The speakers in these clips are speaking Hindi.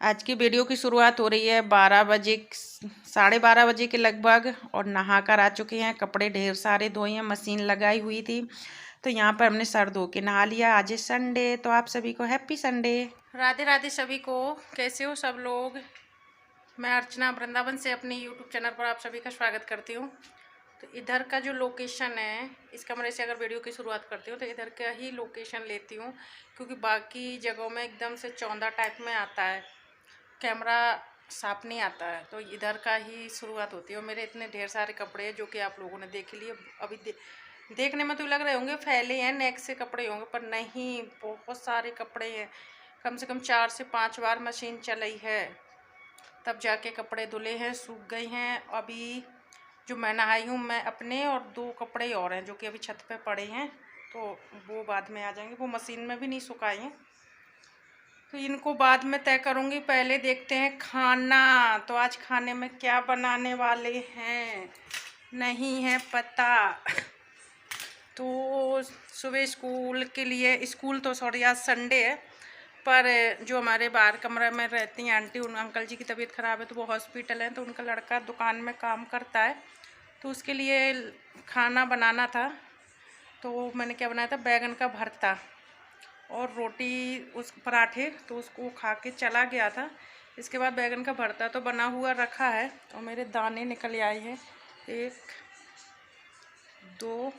आज की वीडियो की शुरुआत हो रही है 12 बजे, 12:30 बजे के लगभग। और नहा कर आ चुके हैं, कपड़े ढेर सारे धोए हैं, मशीन लगाई हुई थी तो यहाँ पर हमने सर धो के नहा लिया। आज है संडे, तो आप सभी को हैप्पी संडे। राधे राधे सभी को। कैसे हो सब लोग? मैं अर्चना वृंदावन से अपने यूट्यूब चैनल पर आप सभी का स्वागत करती हूँ। तो इधर का जो लोकेशन है, इस कमरे से अगर वीडियो की शुरुआत करती हूँ तो इधर का ही लोकेशन लेती हूँ, क्योंकि बाकी जगहों में एकदम से चौंधा टाइप में आता है, कैमरा साफ नहीं आता है। तो इधर का ही शुरुआत होती है। और मेरे इतने ढेर सारे कपड़े हैं जो कि आप लोगों ने देख लिए। अभी देखने में तो लग रहे होंगे फैले हैं, नेक से कपड़े होंगे, पर नहीं, बहुत सारे कपड़े हैं। कम से कम 4 से 5 बार मशीन चलाई है, तब जाके कपड़े धुले हैं, सूख गए हैं। अभी जो मैं नहाई हूँ, मैं अपने और 2 कपड़े और हैं जो कि अभी छत पे पड़े हैं, तो वो बाद में आ जाएंगे। वो मशीन में भी नहीं सुखाए हैं, तो इनको बाद में तय करूँगी। पहले देखते हैं खाना। तो आज खाने में क्या बनाने वाले हैं नहीं है पता। तो सुबह स्कूल के लिए, स्कूल तो सॉरी आज संडे है, पर जो हमारे बाहर कमरे में रहती हैं आंटी, उन अंकल जी की तबीयत ख़राब है तो वो हॉस्पिटल है, तो उनका लड़का दुकान में काम करता है, तो उसके लिए खाना बनाना था। तो मैंने क्या बनाया था, बैगन का भरता और रोटी, उस पराठे, तो उसको खा के चला गया था। इसके बाद बैगन का भरता तो बना हुआ रखा है, और मेरे दाने निकल आए हैं 1 2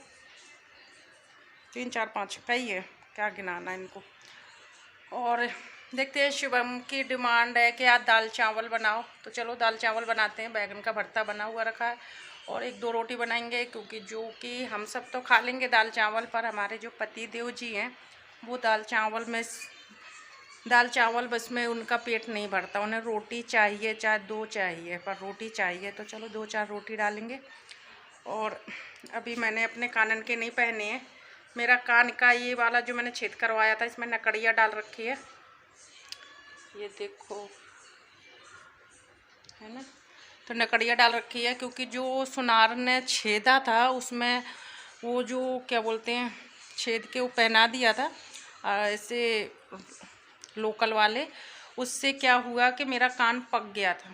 3 4 5, कई है, क्या गिनाना इनको। और देखते हैं, शुभम की डिमांड है कि आज दाल चावल बनाओ, तो चलो दाल चावल बनाते हैं। बैगन का भरता बना हुआ रखा है और 1-2 रोटी बनाएंगे, क्योंकि जो कि हम सब तो खा लेंगे दाल चावल, पर हमारे जो पति देव जी हैं वो दाल चावल बस में उनका पेट नहीं भरता, उन्हें रोटी चाहिए, चाहे 2 चाहिए, पर रोटी चाहिए। तो चलो 2-4 रोटी डालेंगे। और अभी मैंने अपने कानन के नहीं पहने हैं। मेरा कान का ये वाला जो मैंने छेद करवाया था, इसमें नकड़ियाँ डाल रखी है, ये देखो, है ना। तो नकड़ियाँ डाल रखी है, क्योंकि जो सुनार ने छेदा था उसमें वो जो क्या बोलते हैं, छेद के वो पहना दिया था ऐसे लोकल वाले। उससे क्या हुआ कि मेरा कान पक गया था।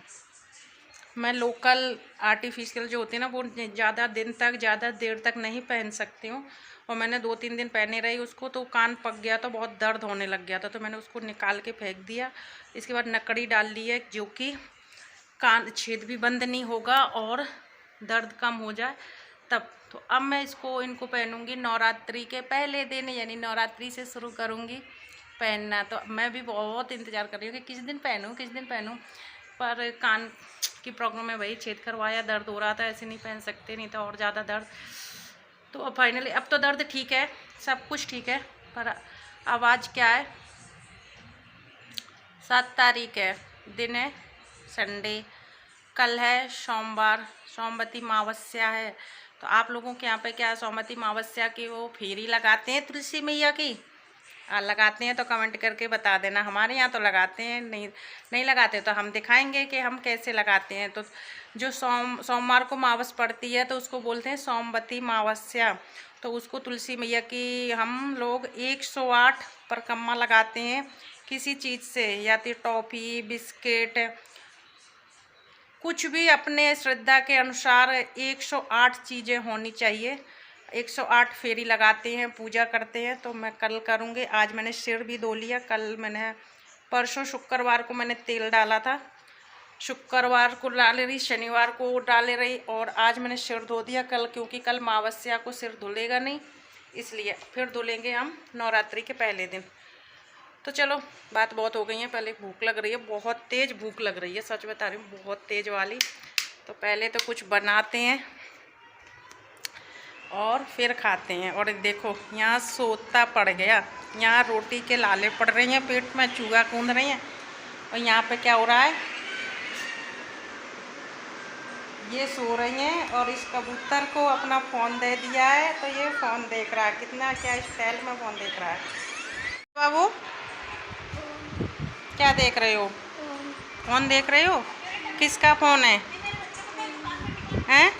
मैं लोकल आर्टिफिशियल जो होती है ना, वो ज़्यादा देर तक नहीं पहन सकती हूँ, और मैंने 2-3 दिन पहने रही उसको, तो कान पक गया, तो बहुत दर्द होने लग गया था, तो मैंने उसको निकाल के फेंक दिया। इसके बाद नकड़ी डाल ली है, जो कि कान छेद भी बंद नहीं होगा और दर्द कम हो जाए तब। तो अब मैं इनको पहनूंगी नवरात्रि के पहले दिन, यानी नवरात्रि से शुरू करूंगी पहनना। तो मैं भी बहुत इंतज़ार कर रही हूँ कि किस दिन पहनूँ, पर कान की प्रॉब्लम है, वही छेद करवाया, दर्द हो रहा था, ऐसे नहीं पहन सकते, नहीं तो और ज़्यादा दर्द। तो अब फाइनली अब तो दर्द ठीक है, सब कुछ ठीक है, पर आवाज़ क्या है। 7 तारीख है, दिन है संडे, कल है सोमवार, सोमवती अमावस्या है। तो आप लोगों के यहाँ पे क्या सोमवती अमावस्या की वो फेरी लगाते हैं तुलसी मैया की? लगाते हैं तो कमेंट करके बता देना। हमारे यहाँ तो लगाते हैं, नहीं लगाते तो हम दिखाएंगे कि हम कैसे लगाते हैं। तो जो सोमवार को अमावस पड़ती है तो उसको बोलते हैं सोमवती अमावस्या। तो उसको तुलसी मैया की हम लोग 108 परिक्रमा लगाते हैं किसी चीज़ से, या तो टॉफ़ी, बिस्किट, कुछ भी अपने श्रद्धा के अनुसार 108 चीज़ें होनी चाहिए। 108 फेरी लगाते हैं, पूजा करते हैं। तो मैं कल करूँगी। आज मैंने सिर भी धो लिया, कल मैंने परसों शुक्रवार को मैंने तेल डाला था, शुक्रवार को डाले रही, शनिवार को डाले रही, और आज मैंने सिर धो दिया कल, क्योंकि कल अमावस्या को सिर धुलेगा नहीं, इसलिए फिर धुलेंगे हम नवरात्रि के पहले दिन। तो चलो बात बहुत हो गई है, पहले भूख लग रही है, बहुत तेज़ भूख लग रही है, सच बता रही हूँ, बहुत तेज़ वाली। तो पहले तो कुछ बनाते हैं और फिर खाते हैं। और देखो यहाँ सोता पड़ गया, यहाँ रोटी के लाले पड़ रही हैं, पेट में चूहा कूद रही हैं। और यहाँ पे क्या हो रहा है, ये सो रही हैं और इस कबूतर को अपना फ़ोन दे दिया है, तो ये फ़ोन देख रहा है। कितना क्या स्टाइल में फ़ोन देख रहा है। बाबू क्या देख रहे हो? फ़ोन देख रहे हो? किसका फ़ोन है? हैं?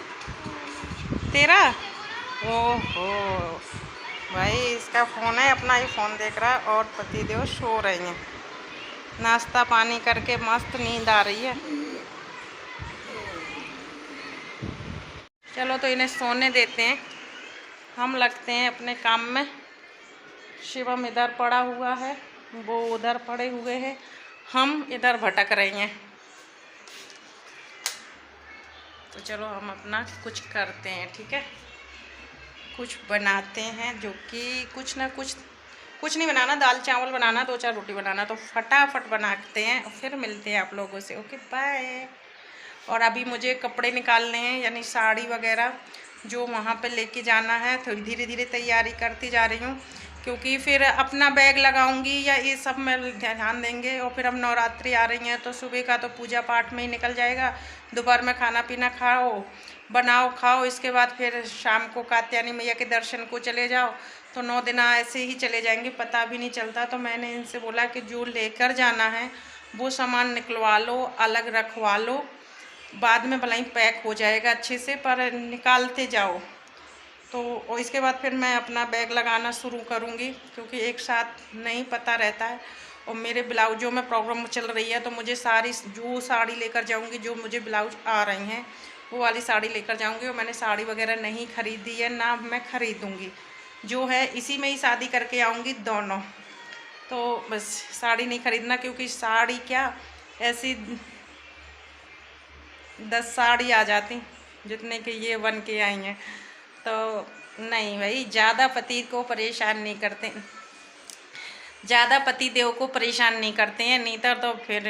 तेरा? ओहो भाई, इसका फ़ोन है, अपना ही फ़ोन देख रहा है, और पतिदेव सो रही हैं। नाश्ता पानी करके मस्त नींद आ रही है। चलो तो इन्हें सोने देते हैं, हम लगते हैं अपने काम में। शिवम इधर पड़ा हुआ है, वो उधर पड़े हुए हैं, हम इधर भटक रहे हैं। तो चलो हम अपना कुछ करते हैं, ठीक है। कुछ बनाते हैं जो कि कुछ नहीं बनाना, दाल चावल बनाना, 2-4 रोटी बनाना, तो फटाफट बनाते हैं और फिर मिलते हैं आप लोगों से। Okay bye. और अभी मुझे कपड़े निकालने हैं, यानी साड़ी वगैरह जो वहाँ पे लेके जाना है। थोड़ी धीरे धीरे तैयारी करती जा रही हूँ, क्योंकि फिर अपना बैग लगाऊंगी या ये सब में ध्यान देंगे। और फिर अब नवरात्रि आ रही हैं, तो सुबह का तो पूजा पाठ में ही निकल जाएगा। दोपहर में खाना पीना खाओ, बनाओ खाओ, इसके बाद फिर शाम को कात्यायनी मैया के दर्शन को चले जाओ। तो 9 दिन ऐसे ही चले जाएंगे, पता भी नहीं चलता। तो मैंने इनसे बोला कि जो लेकर जाना है वो सामान निकलवा लो, अलग रखवा लो, बाद में भले ही पैक हो जाएगा अच्छे से, पर निकालते जाओ। तो और इसके बाद फिर मैं अपना बैग लगाना शुरू करूँगी, क्योंकि एक साथ नहीं पता रहता है। और मेरे ब्लाउजों में प्रॉब्लम चल रही है, तो मुझे जो साड़ी लेकर जाऊँगी, जो मुझे ब्लाउज आ रही हैं वो वाली साड़ी लेकर जाऊँगी। और मैंने साड़ी वगैरह नहीं ख़रीदी है, ना मैं ख़रीदूँगी, जो है इसी में ही शादी करके आऊँगी दोनों। तो बस साड़ी नहीं ख़रीदना, क्योंकि साड़ी क्या ऐसी 10 साड़ी आ जाती जितने के ये बन के आई हैं। तो नहीं भाई, ज़्यादा पति को परेशान नहीं करते, ज़्यादा पति देव को परेशान नहीं करते हैं। नहीं तो फिर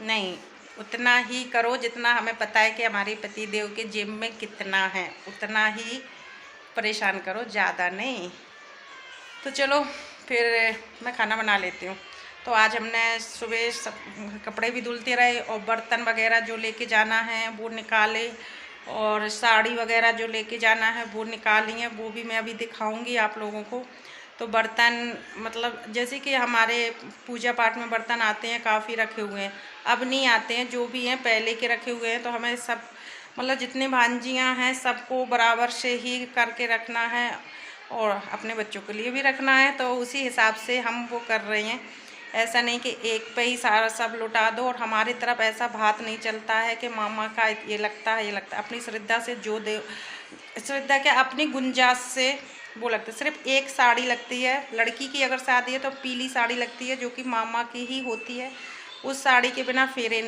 नहीं, उतना ही करो जितना हमें पता है कि हमारे पति देव के जेब में कितना है, उतना ही परेशान करो, ज़्यादा नहीं। तो चलो फिर मैं खाना बना लेती हूँ। तो आज हमने सुबह सब कपड़े भी धुलते रहे, और बर्तन वगैरह जो लेके जाना है वो निकाले, और साड़ी वगैरह जो लेके जाना है वो निकाली है, वो भी मैं अभी दिखाऊंगी आप लोगों को। तो बर्तन मतलब जैसे कि हमारे पूजा पाठ में बर्तन आते हैं, काफ़ी रखे हुए हैं, अब नहीं आते हैं, जो भी हैं पहले के रखे हुए हैं। तो हमें सब मतलब जितने भांजियाँ हैं सबको बराबर से ही करके रखना है, और अपने बच्चों के लिए भी रखना है। तो उसी हिसाब से हम वो कर रहे हैं। ऐसा नहीं कि एक पे ही सारा सब लुटा दो। और हमारी तरफ ऐसा बात नहीं चलता है कि मामा का ये लगता है, ये लगता है। अपनी श्रद्धा से जो दे, श्रद्धा क्या, अपनी गुंजाइश से वो लगता है। सिर्फ एक साड़ी लगती है, लड़की की अगर शादी है तो पीली साड़ी लगती है, जो कि मामा की ही होती है। उस साड़ी के बिना फेरे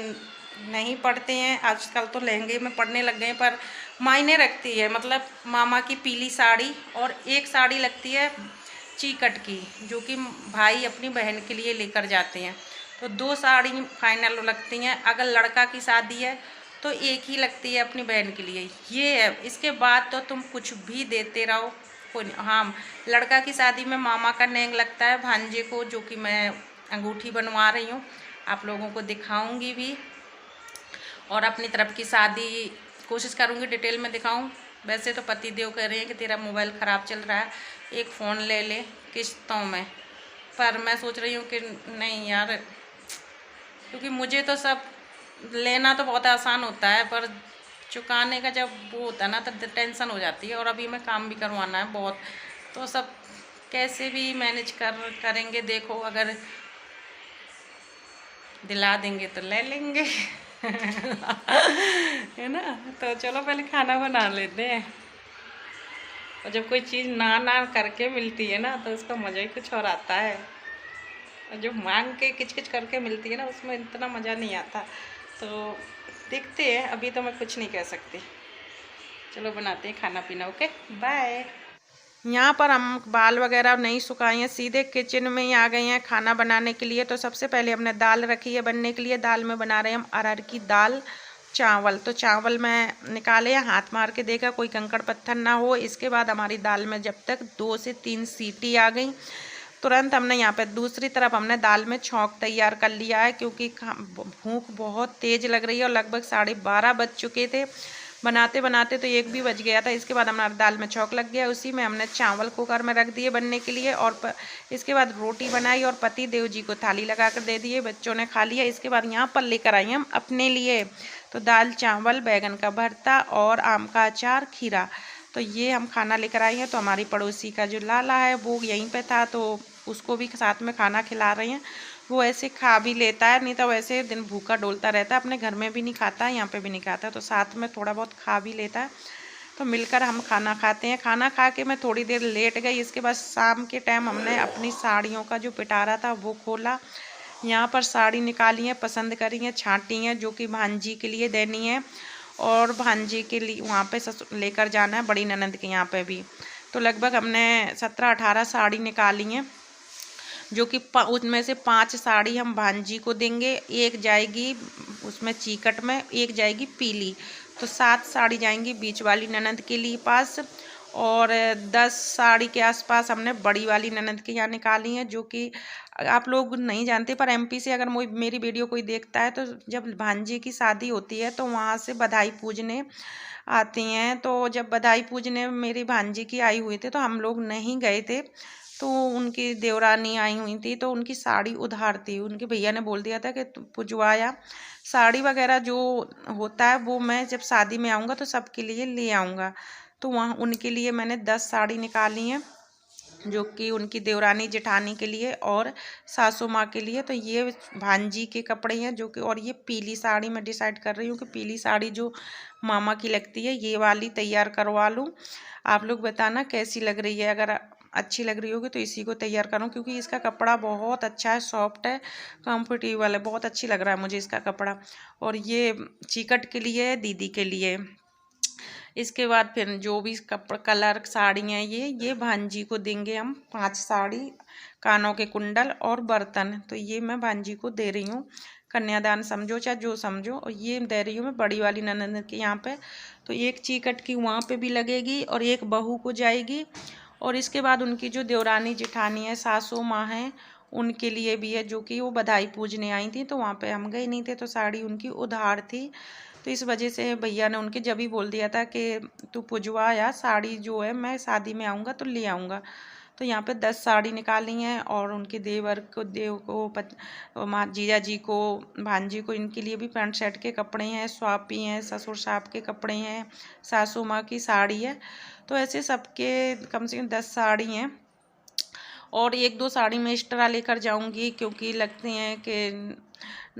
नहीं पड़ते हैं। आजकल तो लहंगे में पड़ने लग गए, पर मायने रखती है। मतलब मामा की पीली साड़ी, और एक साड़ी लगती है चीकट की, जो कि भाई अपनी बहन के लिए लेकर जाते हैं। तो 2 साड़ी फाइनल लगती हैं। अगर लड़का की शादी है तो एक ही लगती है अपनी बहन के लिए, ये है। इसके बाद तो तुम कुछ भी देते रहो, कोई नहीं। हाँ, लड़का की शादी में मामा का नेंग लगता है भांजे को, जो कि मैं अंगूठी बनवा रही हूँ, आप लोगों को दिखाऊंगी भी। और अपनी तरफ की शादी कोशिश करूँगी डिटेल में दिखाऊँ। वैसे तो पति देव कह रहे हैं कि तेरा मोबाइल ख़राब चल रहा है, एक फ़ोन ले ले किस्तों में, पर मैं सोच रही हूँ कि नहीं यार, क्योंकि मुझे तो सब लेना तो बहुत आसान होता है, पर चुकाने का जब वो होता है ना तो टेंशन हो जाती है। और अभी मैं काम भी करवाना है बहुत, तो सब कैसे भी मैनेज करेंगे। देखो, अगर दिला देंगे तो ले लेंगे है ना। तो चलो पहले खाना बना लेते हैं। और जब कोई चीज़ ना ना करके मिलती है ना, तो उसका मज़ा ही कुछ और आता है। और जो मांग के किच करके मिलती है ना, उसमें इतना मज़ा नहीं आता। तो देखते हैं, अभी तो मैं कुछ नहीं कह सकती। चलो बनाते हैं खाना पीना। Okay bye. यहाँ पर हम बाल वगैरह नहीं सुखाए हैं, सीधे किचन में ही आ गए हैं खाना बनाने के लिए। तो सबसे पहले हमने दाल रखी है बनने के लिए। दाल में बना रहे हैं हम अरहर की दाल चावल। तो चावल में निकाले, हाथ मार के देखा कोई कंकड़ पत्थर ना हो। इसके बाद हमारी दाल में जब तक 2 से 3 सीटी आ गई, तुरंत हमने यहाँ पे दूसरी तरफ हमने दाल में छौंक तैयार कर लिया है, क्योंकि भूख बहुत तेज़ लग रही है। और लगभग 12:30 बज चुके थे, बनाते बनाते तो 1 भी बज गया था। इसके बाद हमारा दाल में छौंक लग गया, उसी में हमने चावल कुकर में रख दिए बनने के लिए। और इसके बाद रोटी बनाई और पति देव जी को थाली लगा कर दे दिए, बच्चों ने खा लिया। इसके बाद यहाँ पर लेकर आई हम अपने लिए तो दाल चावल, बैगन का भरता और आम का अचार, खीरा। तो ये हम खाना लेकर आई हैं। तो हमारी पड़ोसी का जो लाला है वो यहीं पे था, तो उसको भी साथ में खाना खिला रहे हैं। वो ऐसे खा भी लेता है, नहीं तो वैसे दिन भूखा डोलता रहता है, अपने घर में भी नहीं खाता है, यहाँ पे भी नहीं खाता, तो साथ में थोड़ा बहुत खा भी लेता है। तो मिलकर हम खाना खाते हैं। खाना खा के मैं थोड़ी देर लेट गई। इसके बाद शाम के टाइम हमने अपनी साड़ियों का जो पिटारा था वो खोला। यहाँ पर साड़ी निकाली है, पसंद करी है, छांटी है, जो कि भांजी के लिए देनी है और भांजी के लिए वहाँ पे लेकर जाना है, बड़ी ननद के यहाँ पे भी। तो लगभग हमने 17-18 साड़ी निकाली हैं, जो कि उसमें से 5 साड़ी हम भांजी को देंगे, एक जाएगी उसमें चीकट में, एक जाएगी पीली, तो 7 साड़ी जाएंगी बीच वाली ननद के लिए पास, और 10 साड़ी के आसपास हमने बड़ी वाली ननद के यहाँ निकाली हैं, जो कि आप लोग नहीं जानते, पर एमपी से अगर मेरी वीडियो कोई देखता है तो जब भांजी की शादी होती है तो वहाँ से बधाई पूजने आती हैं। तो जब बधाई पूजने मेरी भांजी की आई हुई थी तो हम लोग नहीं गए थे, तो उनकी देवरानी आई हुई थी, तो उनकी साड़ी उधार थी। उनके भैया ने बोल दिया था कि पुजवाया साड़ी वगैरह जो होता है वो मैं जब शादी में आऊँगा तो सबके लिए ले आऊँगा। तो वहाँ उनके लिए मैंने 10 साड़ी निकाली हैं, जो कि उनकी देवरानी जेठानी के लिए और सासू माँ के लिए। तो ये भांजी के कपड़े हैं, जो कि, और ये पीली साड़ी मैं डिसाइड कर रही हूँ कि पीली साड़ी जो मामा की लगती है ये वाली तैयार करवा लूँ। आप लोग बताना कैसी लग रही है, अगर अच्छी लग रही होगी तो इसी को तैयार करूँ, क्योंकि इसका कपड़ा बहुत अच्छा है, सॉफ्ट है, कंफर्टेबल है, बहुत अच्छी लग रहा है मुझे इसका कपड़ा। और ये चिकट के लिए, दीदी के लिए। इसके बाद फिर जो भी कलर साड़ी हैं ये भांजी को देंगे हम 5 साड़ी, कानों के कुंडल और बर्तन। तो ये मैं भांजी को दे रही हूँ, कन्यादान समझो चाहे जो समझो, और ये दे रही हूँ मैं बड़ी वाली ननद के यहाँ पे। तो एक चीकट की वहाँ पे भी लगेगी और एक बहू को जाएगी, और इसके बाद उनकी जो देवरानी जेठानी है, सासू माँ हैं, उनके लिए भी है, जो कि वो बधाई पूजने आई थी, तो वहाँ पे हम गए नहीं थे, तो साड़ी उनकी उधार थी। तो इस वजह से भैया ने उनके जब ही बोल दिया था कि तू पुजवा, या साड़ी जो है मैं शादी में आऊँगा तो ले आऊँगा। तो यहाँ पे 10 साड़ी निकाली हैं, और उनके देवर को, देव को, माँ जीजा जी को, भांजी को, इनके लिए भी पैंट शर्ट के कपड़े हैं, स्वापी हैं, ससुर साहब के कपड़े हैं, सासू माँ की साड़ी है। तो ऐसे सबके कम से कम 10 साड़ी हैं, और 1-2 साड़ी मैं एक्स्ट्रा लेकर जाऊंगी, क्योंकि लगती हैं कि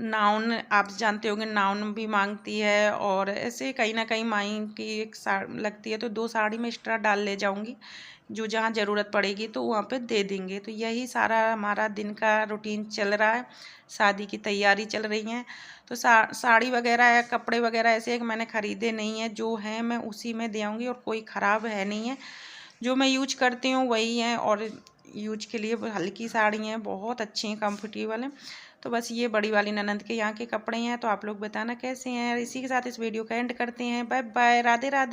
नाउन आप जानते होंगे, नाउन भी मांगती है, और ऐसे कहीं ना कहीं माई की एक लगती है, तो 2 साड़ी में एक्स्ट्रा डाल ले जाऊंगी, जो जहाँ ज़रूरत पड़ेगी तो वहाँ पे दे देंगे। तो यही सारा हमारा दिन का रूटीन चल रहा है, शादी की तैयारी चल रही है। तो साड़ी वगैरह या कपड़े वगैरह ऐसे एक मैंने ख़रीदे नहीं है, जो है मैं उसी में दे आऊँगी, और कोई ख़राब है नहीं है, जो मैं यूज करती हूँ वही है, और यूज के लिए हल्की साड़ी हैं, बहुत अच्छी हैं, कंफर्टेबल हैं। तो बस ये बड़ी वाली ननद के यहाँ के कपड़े हैं। तो आप लोग बताना कैसे हैं। इसी के साथ इस वीडियो का एंड करते हैं। Bye bye, Radhe Radhe.